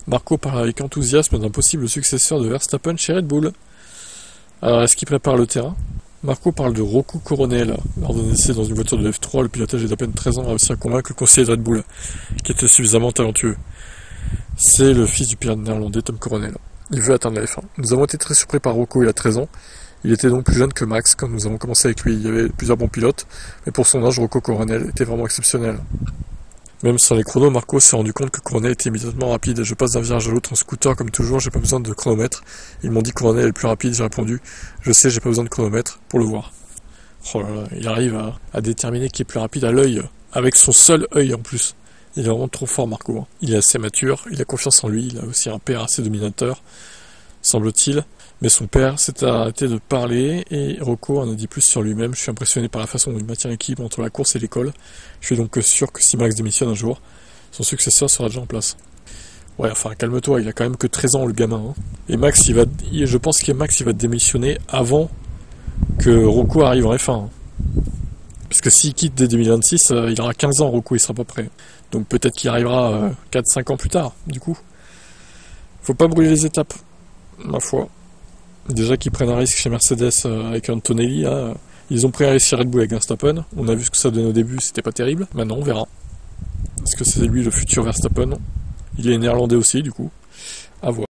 Marco parle avec enthousiasme d'un possible successeur de Verstappen chez Red Bull. Alors, est-ce qu'il prépare le terrain? Marco parle de Rocco Coronel. Lors d'un essai dans une voiture de F3, le pilotage d'à peine 13 ans a réussi à convaincre le conseiller de Red Bull, qui était suffisamment talentueux. C'est le fils du pilote néerlandais Tom Coronel. Il veut atteindre la F1. Nous avons été très surpris par Rocco, il a 13 ans. Il était donc plus jeune que Max quand nous avons commencé avec lui. Il y avait plusieurs bons pilotes, mais pour son âge, Rocco Coronel était vraiment exceptionnel. Même sans les chronos, Marco s'est rendu compte que Coronel était immédiatement rapide. Je passe d'un virage à l'autre en scooter comme toujours, j'ai pas besoin de chronomètre. Ils m'ont dit que Coronel est le plus rapide, j'ai répondu, je sais, j'ai pas besoin de chronomètre pour le voir. Oh là là, il arrive à déterminer qui est plus rapide à l'œil, avec son seul œil en plus. Il est vraiment trop fort Marco. Il est assez mature, il a confiance en lui, il a aussi un père assez dominateur, semble-t-il. Mais son père s'est arrêté de parler et Rocco en a dit plus sur lui-même. Je suis impressionné par la façon dont il maintient l'équilibre entre la course et l'école. Je suis donc sûr que si Max démissionne un jour, son successeur sera déjà en place. Ouais, enfin, calme-toi, il a quand même que 13 ans, le gamin. Hein. Et Max, je pense que Max, il va démissionner avant que Rocco arrive en F1. Hein. Parce que s'il quitte dès 2026, il aura 15 ans, Rocco, il sera pas prêt. Donc peut-être qu'il arrivera 4-5 ans plus tard, du coup. Faut pas brûler les étapes, ma foi. Déjà qu'ils prennent un risque chez Mercedes avec Antonelli, là, ils ont pris un risque chez Red Bull avec Verstappen. On a vu ce que ça donnait au début, c'était pas terrible. Maintenant, on verra. Est-ce que c'est lui le futur Verstappen? Il est néerlandais aussi, du coup. À voir.